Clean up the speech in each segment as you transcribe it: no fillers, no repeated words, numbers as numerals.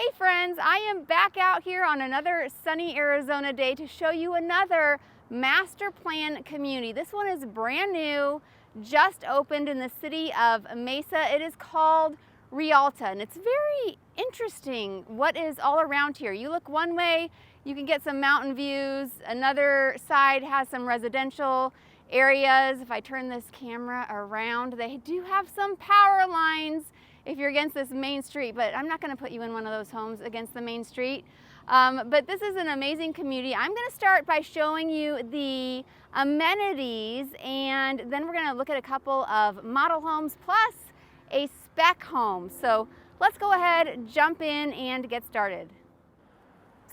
Hey friends, I am back out here on another sunny Arizona day to show you another master plan community. This one is brand new, just opened in the city of Mesa. It is called Rialta, and it's very interesting what is all around here. You look one way, you can get some mountain views. Another side has some residential areas. If I turn this camera around, they do have some power lines if you're against this main street, but I'm not going to put you in one of those homes against the main street. But this is an amazing community. I'm going to start by showing you the amenities, and then we're going to look at a couple of model homes plus a spec home. So let's go ahead, jump in, and get started.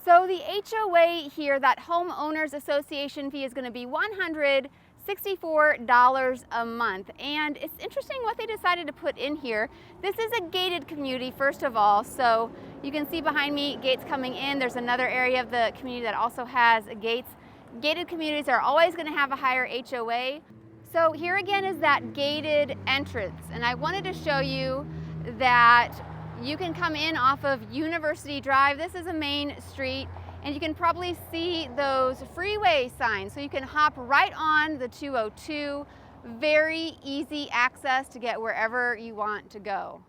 So the HOA here, that homeowners association fee, is going to be $164 a month. And it's interesting what they decided to put in here. This is a gated community, first of all. So you can see behind me gates coming in. There's another area of the community that also has gates. Gated communities are always going to have a higher HOA. So here again is that gated entrance. And I wanted to show you that you can come in off of University Drive. This is a main street, and you can probably see those freeway signs. So you can hop right on the 202. Very easy access to get wherever you want to go.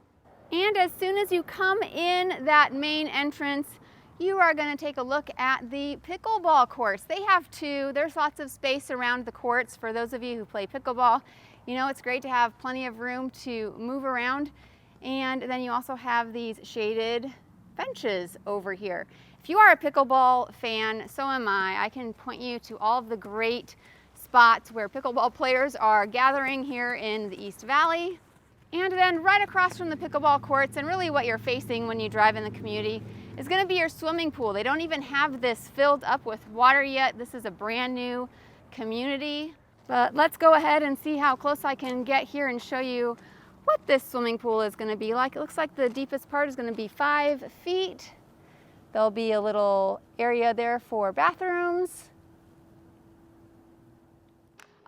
And as soon as you come in that main entrance, you are going to take a look at the pickleball courts. They have two. There's lots of space around the courts for those of you who play pickleball. You know, it's great to have plenty of room to move around. And then you also have these shaded benches over here. If you are a pickleball fan, so am I. I can point you to all of the great spots where pickleball players are gathering here in the East Valley. And then right across from the pickleball courts, and really what you're facing when you drive in the community, is going to be your swimming pool. They don't even have this filled up with water yet. This is a brand new community. But let's go ahead and see how close I can get here and show you what this swimming pool is going to be like. It looks like the deepest part is going to be 5 feet. There'll be a little area there for bathrooms.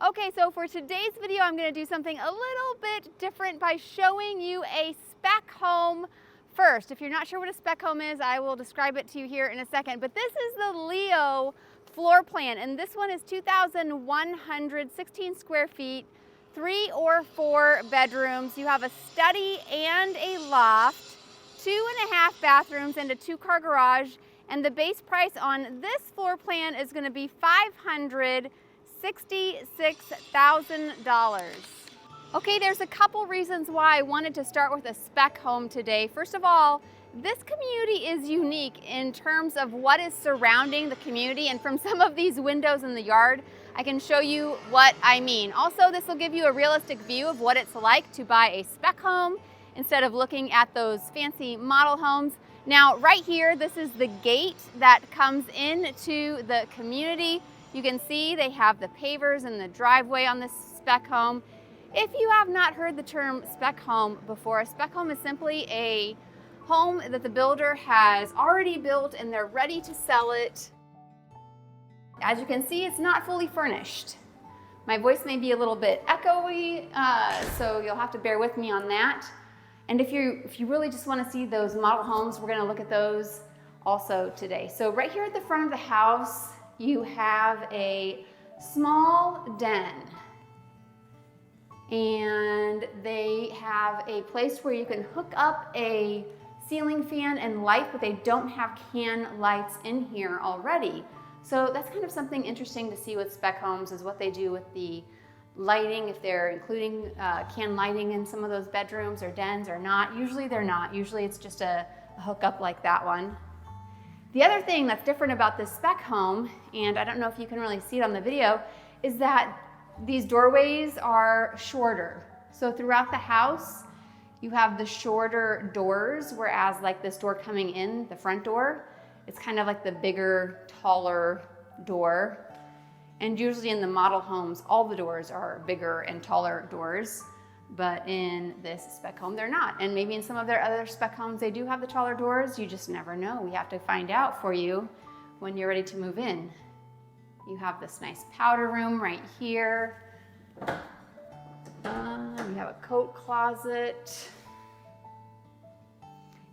Okay, so for today's video, I'm going to do something a little bit different by showing you a spec home first. If you're not sure what a spec home is, I will describe it to you here in a second. But this is the Leo floor plan, and this one is 2,116 square feet, 3 or 4 bedrooms. You have a study and a loft, 2.5 bathrooms, and a 2-car garage. And the base price on this floor plan is going to be $566,000. Okay, there's a couple reasons why I wanted to start with a spec home today. First of all, this community is unique in terms of what is surrounding the community, and from some of these windows in the yard, I can show you what I mean. Also, this will give you a realistic view of what it's like to buy a spec home instead of looking at those fancy model homes. Now, right here, this is the gate that comes into the community. You can see they have the pavers and the driveway on this spec home. If you have not heard the term spec home before, a spec home is simply a home that the builder has already built and they're ready to sell it. As you can see, it's not fully furnished. My voice may be a little bit echoey, so you'll have to bear with me on that. And if you really just want to see those model homes, we're going to look at those also today. So right here at the front of the house, you have a small den. And they have a place where you can hook up a ceiling fan and light, but they don't have can lights in here already. So that's kind of something interesting to see with spec homes, is what they do with the lighting, if they're including can lighting in some of those bedrooms or dens or not. Usually they're not. Usually it's just a hookup like that one. The other thing that's different about this spec home, and I don't know if you can really see it on the video, is that these doorways are shorter. So throughout the house, you have the shorter doors, whereas like this door coming in, the front door, it's kind of like the bigger, taller door. And usually in the model homes, all the doors are bigger and taller doors, but in this spec home, they're not. And maybe in some of their other spec homes, they do have the taller doors. You just never know. We have to find out for you when you're ready to move in. You have this nice powder room right here. You have a coat closet.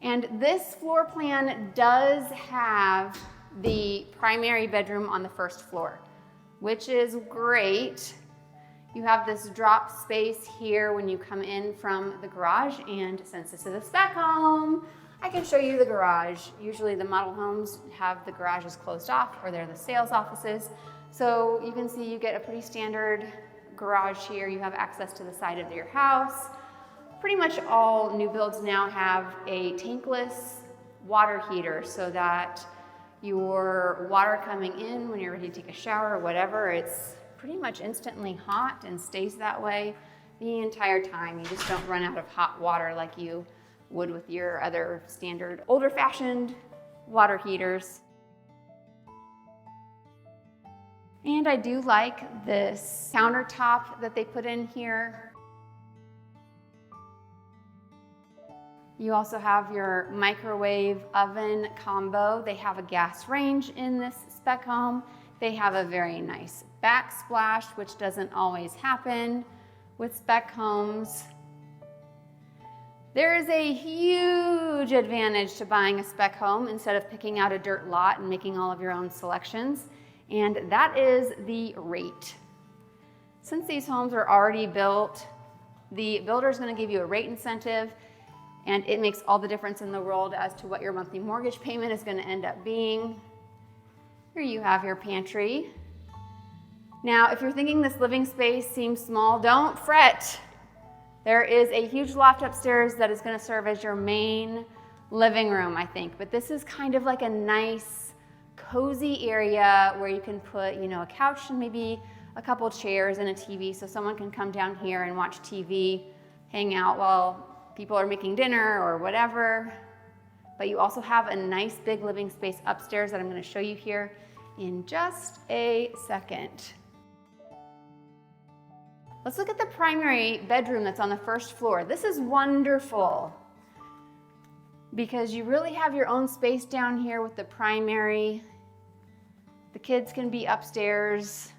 And this floor plan does have the primary bedroom on the first floor, which is great. You have this drop space here when you come in from the garage, and since this is a Speck home, I can show you the garage. Usually the model homes have the garages closed off, or they're the sales offices. So you can see you get a pretty standard garage here. You have access to the side of your house. Pretty much all new builds now have a tankless water heater so that your water coming in when you're ready to take a shower or whatever, it's pretty much instantly hot and stays that way the entire time. You just don't run out of hot water like you would with your other standard older fashioned water heaters. And I do like this countertop that they put in here. You also have your microwave oven combo. They have a gas range in this Speck home. They have a very nice backsplash, which doesn't always happen with Speck homes. There is a huge advantage to buying a Speck home instead of picking out a dirt lot and making all of your own selections, and that is the rate. Since these homes are already built, the builder is going to give you a rate incentive, and it makes all the difference in the world as to what your monthly mortgage payment is going to end up being. Here you have your pantry. Now, if you're thinking this living space seems small, don't fret. There is a huge loft upstairs that is going to serve as your main living room, I think. But this is kind of like a nice, cozy area where you can put, a couch and maybe a couple chairs and a TV, so someone can come down here and watch TV, hang out while people are making dinner or whatever. But you also have a nice big living space upstairs that I'm going to show you here in just a second. Let's look at the primary bedroom that's on the first floor. This is wonderful because you really have your own space down here with the primary. The kids can be upstairs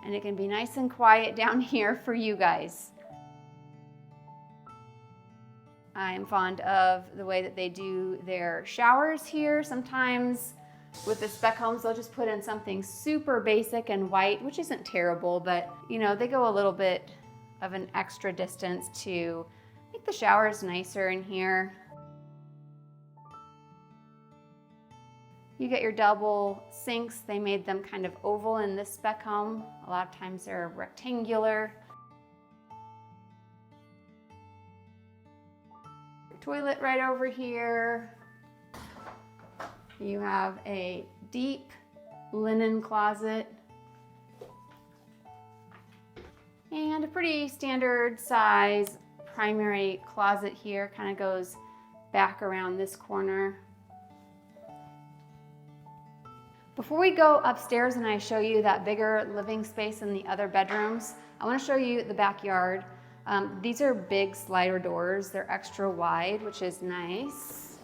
and it can be nice and quiet down here for you guys. I'm fond of the way that they do their showers here. Sometimes with the Speck homes, they'll just put in something super basic and white, which isn't terrible, but they go a little bit of an extra distance to make the showers nicer in here. You get your double sinks. They made them kind of oval in this Speck home. A lot of times they're rectangular. Toilet right over here. You have a deep linen closet and a pretty standard size primary closet here. Kind of goes back around this corner. Before we go upstairs and I show you that bigger living space in the other bedrooms, I want to show you the backyard. These are big slider doors. They're extra wide, which is nice.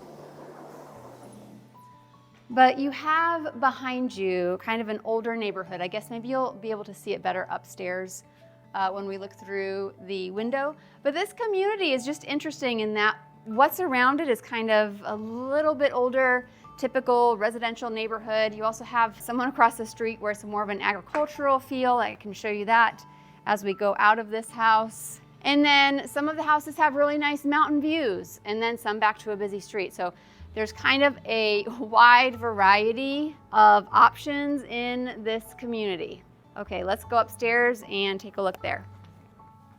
But you have behind you kind of an older neighborhood. I guess maybe you'll be able to see it better upstairs when we look through the window. But this community is just interesting in that what's around it is kind of a little bit older, typical residential neighborhood. You also have someone across the street where it's more of an agricultural feel. I can show you that as we go out of this house. And then some of the houses have really nice mountain views, and then some back to a busy street. So there's kind of a wide variety of options in this community. Okay, let's go upstairs and take a look there.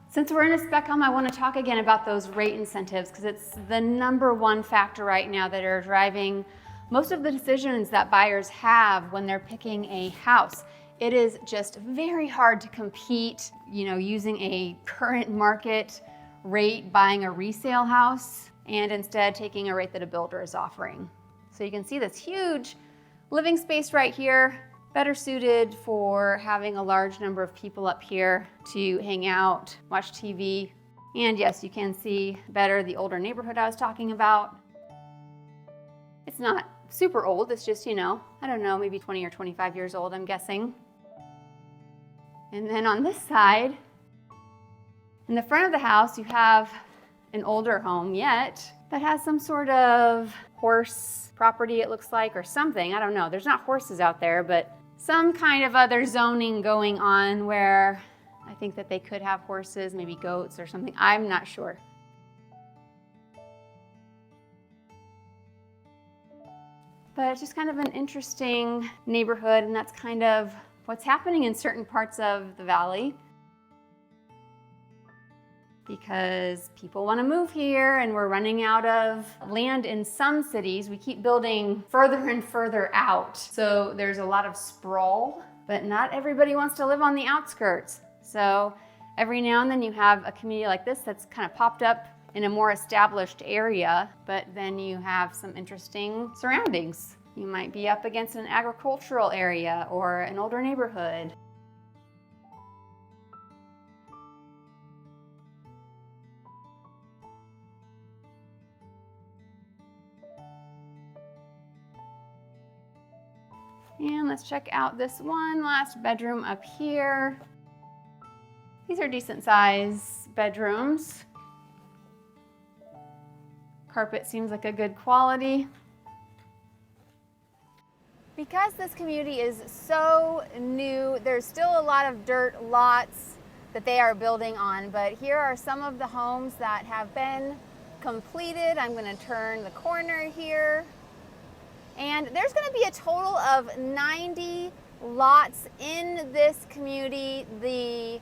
Since we're in a Speck home, I want to talk again about those rate incentives because it's the #1 factor right now that are driving most of the decisions that buyers have when they're picking a house. It is just very hard to compete, using a current market rate buying a resale house and instead taking a rate that a builder is offering. So you can see this huge living space right here, better suited for having a large number of people up here to hang out, watch TV. And yes, you can see better the older neighborhood I was talking about. It's not super old, it's just, I don't know, maybe 20 or 25 years old, I'm guessing. And then on this side, in the front of the house, you have an older home yet that has some sort of horse property, it looks like, or something. I don't know. There's not horses out there, but some kind of other zoning going on where I think that they could have horses, maybe goats or something. I'm not sure. But it's just kind of an interesting neighborhood, and that's kind of what's happening in certain parts of the valley, because people want to move here and we're running out of land in some cities. We keep building further and further out. So there's a lot of sprawl, but not everybody wants to live on the outskirts. So every now and then you have a community like this that's kind of popped up in a more established area, but then you have some interesting surroundings. You might be up against an agricultural area or an older neighborhood. And let's check out this one last bedroom up here. These are decent size bedrooms. Carpet seems like a good quality. Because this community is so new, there's still a lot of dirt lots that they are building on, but here are some of the homes that have been completed. I'm going to turn the corner here. And there's going to be a total of 90 lots in this community. The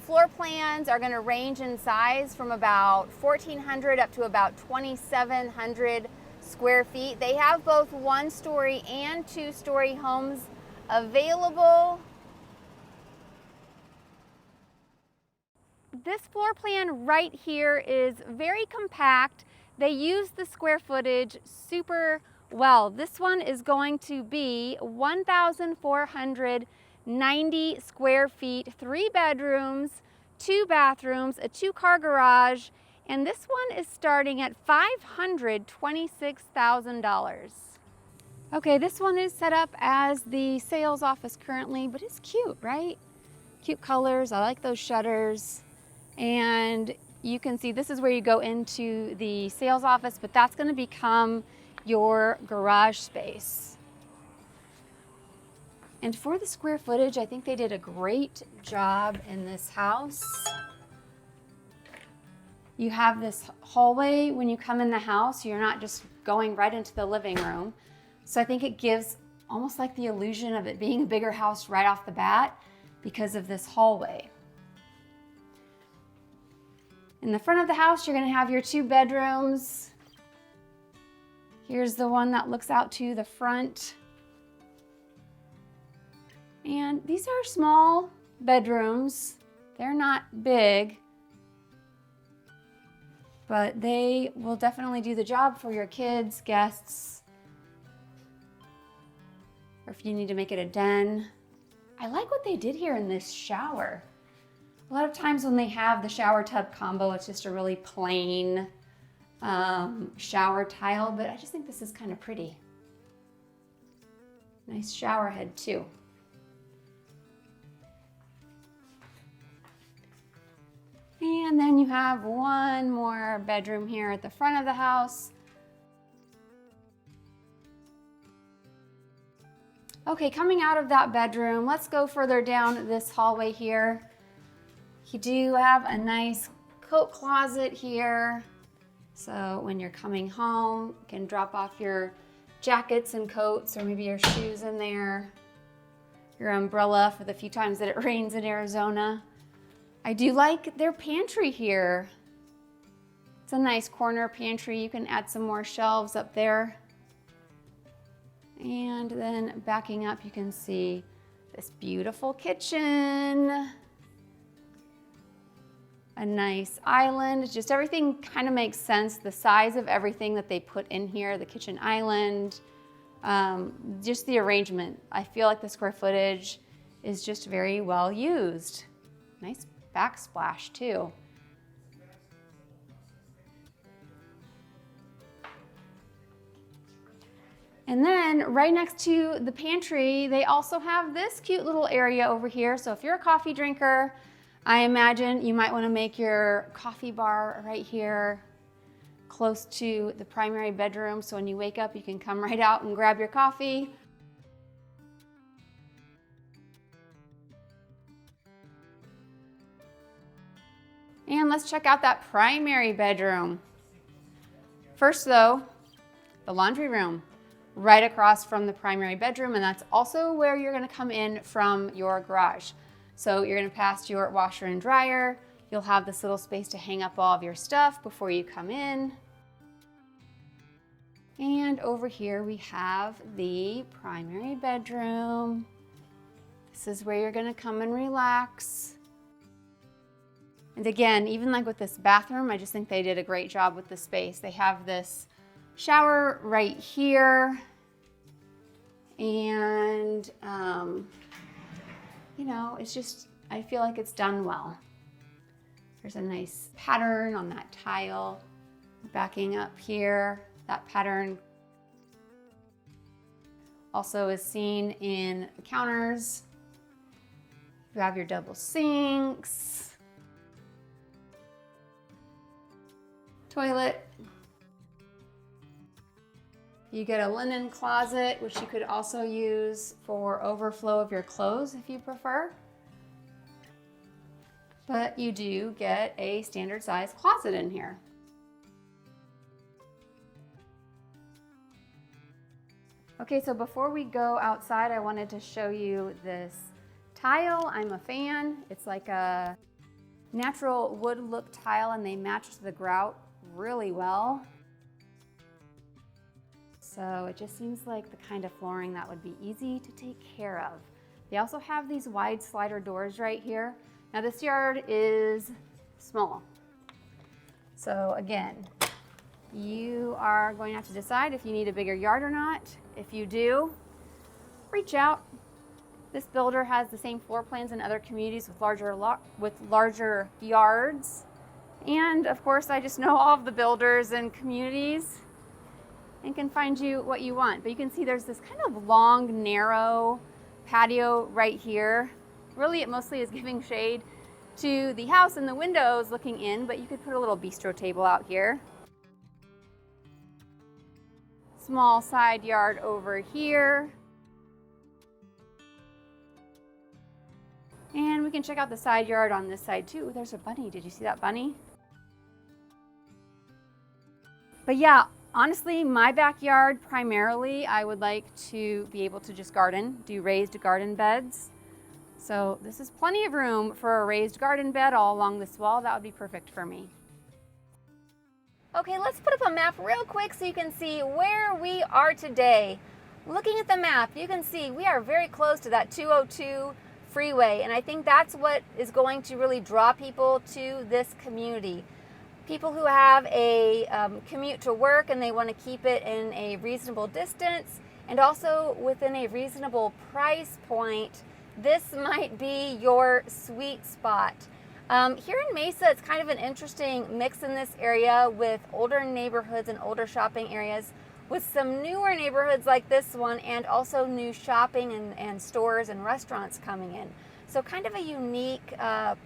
floor plans are going to range in size from about 1,400 up to about 2,700 square feet. They have both 1-story and 2-story homes available. This floor plan right here is very compact. They use the square footage super well. This one is going to be 1,490 square feet, 3 bedrooms, 2 bathrooms, a 2-car garage, and this one is starting at $526,000. Okay, this one is set up as the sales office currently, but it's cute, right? Cute colors. I like those shutters. And you can see this is where you go into the sales office, but that's going to become your garage space. And for the square footage, I think they did a great job in this house. You have this hallway when you come in the house. You're not just going right into the living room. So I think it gives almost like the illusion of it being a bigger house right off the bat because of this hallway. In the front of the house, you're going to have your 2 bedrooms. Here's the one that looks out to the front. And these are small bedrooms. They're not big, but they will definitely do the job for your kids, guests, or if you need to make it a den. I like what they did here in this shower. A lot of times when they have the shower tub combo, it's just a really plain shower tile, but I just think this is kind of pretty. Nice shower head too. And then you have one more bedroom here at the front of the house. Okay, coming out of that bedroom, let's go further down this hallway here. You do have a nice coat closet here. So when you're coming home, you can drop off your jackets and coats, or maybe your shoes in there, your umbrella for the few times that it rains in Arizona. I do like their pantry here. It's a nice corner pantry. You can add some more shelves up there. And then backing up, you can see this beautiful kitchen. A nice island. Just everything kind of makes sense. The size of everything that they put in here, the kitchen island, just the arrangement. I feel like the square footage is just very well used. Nice backsplash too. And then right next to the pantry, they also have this cute little area over here. So if you're a coffee drinker, I imagine you might want to make your coffee bar right here close to the primary bedroom, so when you wake up you can come right out and grab your coffee. And let's check out that primary bedroom. First though, the laundry room, right across from the primary bedroom, and that's also where you're gonna come in from your garage. So you're gonna pass your washer and dryer. You'll have this little space to hang up all of your stuff before you come in. And over here we have the primary bedroom. This is where you're gonna come and relax. And again, even like with this bathroom, I just think they did a great job with the space. They have this shower right here. And, you know, it's just, I feel like it's done well. There's a nice pattern on that tile. Backing up here, that pattern also is seen in the counters. You have your double sinks. Toilet. You get a linen closet, which you could also use for overflow of your clothes if you prefer. But you do get a standard size closet in here. Okay, so before we go outside, I wanted to show you this tile. I'm a fan. It's like a natural wood look tile, and they match the grout really well. So it just seems like the kind of flooring that would be easy to take care of. They also have these wide slider doors right here. Now this yard is small. So again, you are going to have to decide if you need a bigger yard or not. If you do, reach out. This builder has the same floor plans in other communities with larger yards. And of course, I just know all of the builders and communities and can find you what you want. But you can see there's this kind of long, narrow patio right here. Really, it mostly is giving shade to the house and the windows looking in, but you could put a little bistro table out here. Small side yard over here. And we can check out the side yard on this side too. There's a bunny. Did you see that bunny? But yeah, honestly, my backyard, primarily, I would like to be able to just garden, do raised garden beds. So this is plenty of room for a raised garden bed all along this wall. That would be perfect for me. Okay, let's put up a map real quick so you can see where we are today. Looking at the map, you can see we are very close to that 202 freeway, and I think that's what is going to really draw people to this community. People who have a commute to work and they want to keep it in a reasonable distance and also within a reasonable price point, this might be your sweet spot. Here in Mesa, it's kind of an interesting mix in this area with older neighborhoods and older shopping areas with some newer neighborhoods like this one and also new shopping and stores and restaurants coming in. So kind of a unique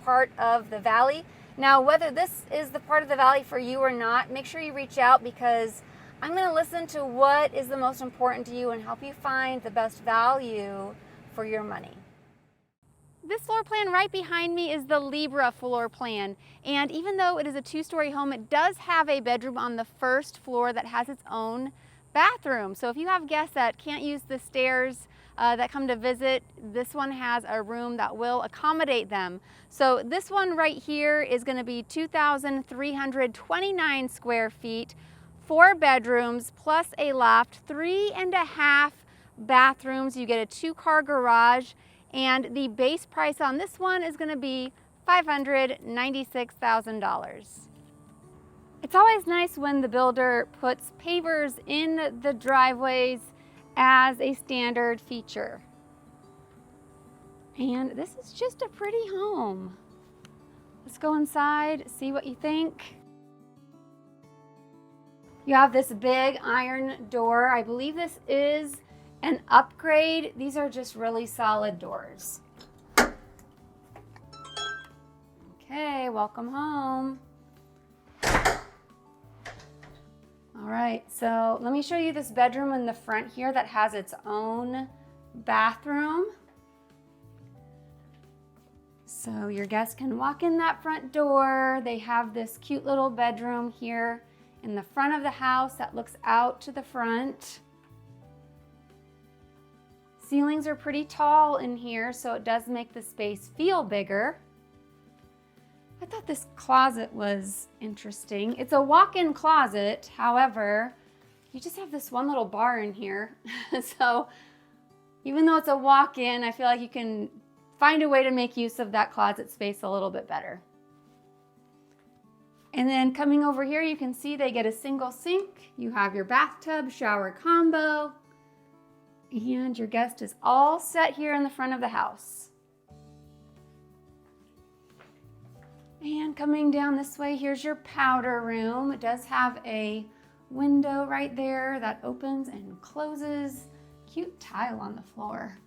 part of the valley. Now, whether this is the part of the valley for you or not, make sure you reach out because I'm going to listen to what is the most important to you and help you find the best value for your money. This floor plan right behind me is the Libra floor plan. And even though it is a two-story home, it does have a bedroom on the first floor that has its own bathroom. So if you have guests that can't use the stairs that come to visit, this one has a room that will accommodate them. So this one right here is going to be 2,329 square feet, 4 bedrooms plus a loft, 3.5 bathrooms. You get a 2-car garage, and the base price on this one is going to be $596,000. It's always nice when the builder puts pavers in the driveways as a standard feature. And this is just a pretty home. Let's go inside, see what you think. You have this big iron door. I believe this is an upgrade. These are just really solid doors. Okay, welcome home. All right, so let me show you this bedroom in the front here that has its own bathroom. So your guests can walk in that front door. They have this cute little bedroom here in the front of the house that looks out to the front. Ceilings are pretty tall in here, so it does make the space feel bigger. I thought this closet was interesting. It's a walk-in closet, however, you just have this one little bar in here. So even though it's a walk-in, I feel like you can find a way to make use of that closet space a little bit better. And then coming over here, you can see they get a single sink. You have your bathtub shower combo, and your guest is all set here in the front of the house. And coming down this way, here's your powder room. It does have a window right there that opens and closes. Cute tile on the floor.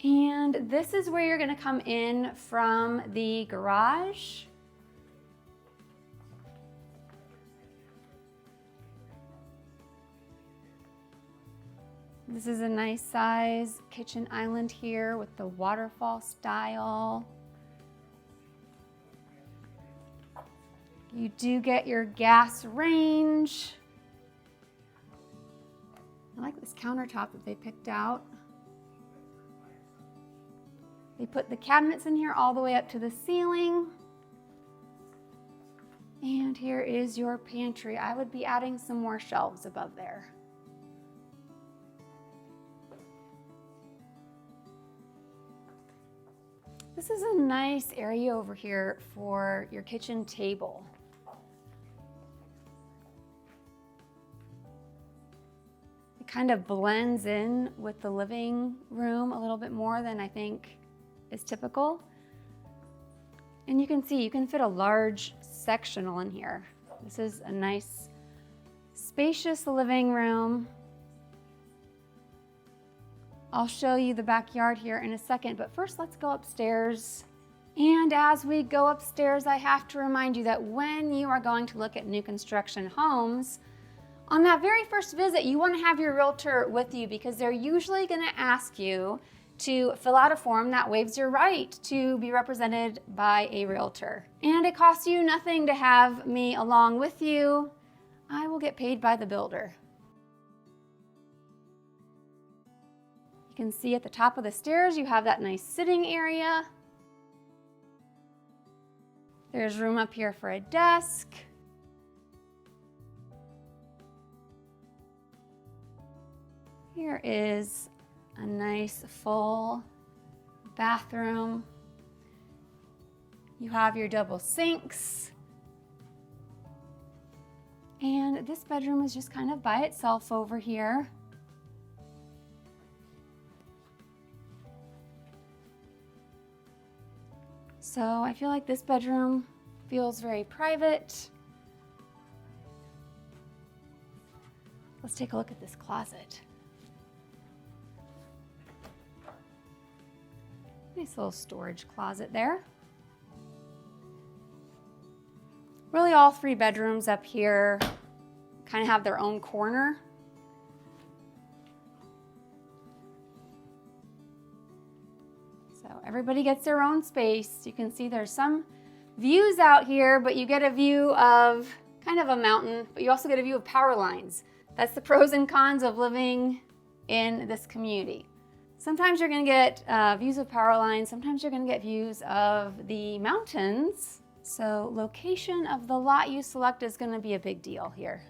And this is where you're going to come in from the garage. This is a nice size kitchen island here with the waterfall style. You do get your gas range. I like this countertop that they picked out. They put the cabinets in here all the way up to the ceiling. And here is your pantry. I would be adding some more shelves above there. This is a nice area over here for your kitchen table. It kind of blends in with the living room a little bit more than I think is typical. And you can see you can fit a large sectional in here. This is a nice, spacious living room. I'll show you the backyard here in a second, but first let's go upstairs. And as we go upstairs, I have to remind you that when you are going to look at new construction homes, on that very first visit, you want to have your realtor with you because they're usually going to ask you to fill out a form that waives your right to be represented by a realtor. And it costs you nothing to have me along with you. I will get paid by the builder. You can see at the top of the stairs, you have that nice sitting area. There's room up here for a desk. Here is a nice full bathroom. You have your double sinks. And this bedroom is just kind of by itself over here. So I feel like this bedroom feels very private. Let's take a look at this closet. Nice little storage closet there. Really all three bedrooms up here kind of have their own corner. So everybody gets their own space. You can see there's some views out here, but you get a view of kind of a mountain, but you also get a view of power lines. That's the pros and cons of living in this community. Sometimes you're going to get views of power lines. Sometimes you're going to get views of the mountains. So location of the lot you select is going to be a big deal here.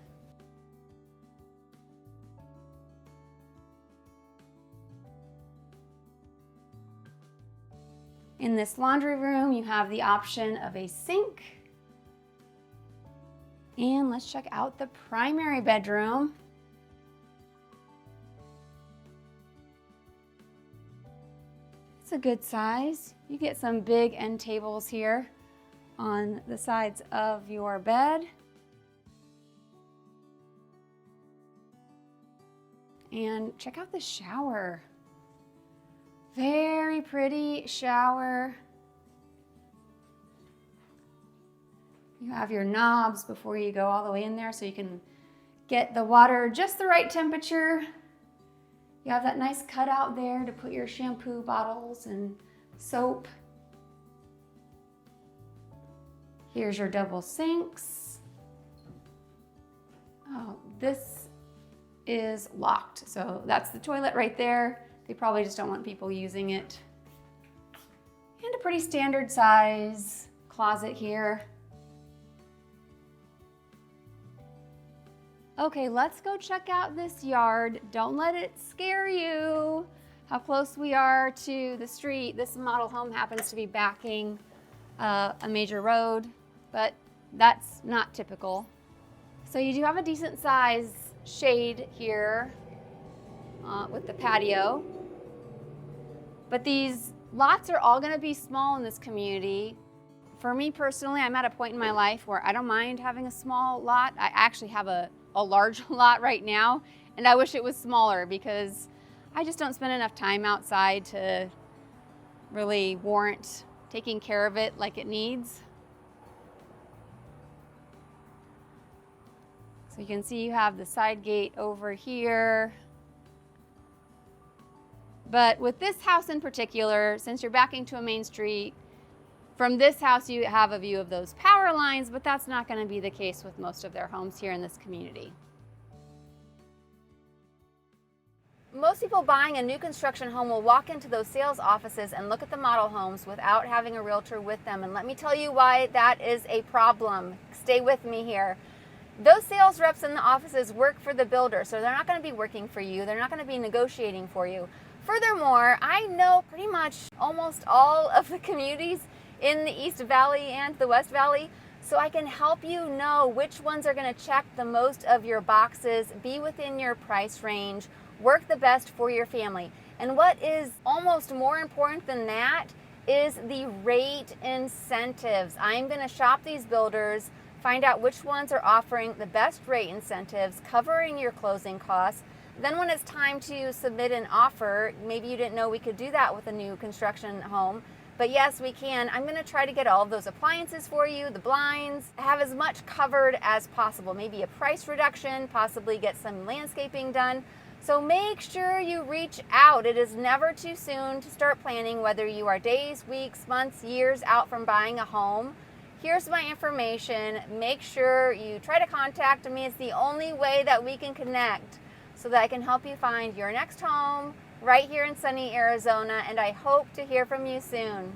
In this laundry room, you have the option of a sink. And let's check out the primary bedroom. It's a good size. You get some big end tables here on the sides of your bed. And check out the shower. Very pretty shower. You have your knobs before you go all the way in there so you can get the water just the right temperature. You have that nice cutout there to put your shampoo bottles and soap. Here's your double sinks. Oh, this is locked. So that's the toilet right there. They probably just don't want people using it. And a pretty standard size closet here. Okay, let's go check out this yard. Don't let it scare you how close we are to the street. This model home happens to be backing a major road, but that's not typical. So you do have a decent size shade here with the patio. But these lots are all gonna be small in this community. For me personally, I'm at a point in my life where I don't mind having a small lot. I actually have a large lot right now, and I wish it was smaller because I just don't spend enough time outside to really warrant taking care of it like it needs. So you can see you have the side gate over here. But with this house in particular, since you're backing to a main street, from this house you have a view of those power lines, but that's not going to be the case with most of their homes here in this community. Most people buying a new construction home will walk into those sales offices and look at the model homes without having a realtor with them. And let me tell you why that is a problem. Stay with me here. Those sales reps in the offices work for the builder, so they're not going to be working for you. They're not going to be negotiating for you. Furthermore, I know pretty much almost all of the communities in the East Valley and the West Valley, so I can help you know which ones are going to check the most of your boxes, be within your price range, work the best for your family. And what is almost more important than that is the rate incentives. I'm going to shop these builders, find out which ones are offering the best rate incentives, covering your closing costs. Then when it's time to submit an offer, maybe you didn't know we could do that with a new construction home, but yes, we can. I'm going to try to get all of those appliances for you, the blinds, have as much covered as possible, maybe a price reduction, possibly get some landscaping done. So make sure you reach out. It is never too soon to start planning, whether you are days, weeks, months, years out from buying a home. Here's my information. Make sure you try to contact me. It's the only way that we can connect so that I can help you find your next home right here in sunny Arizona, and I hope to hear from you soon.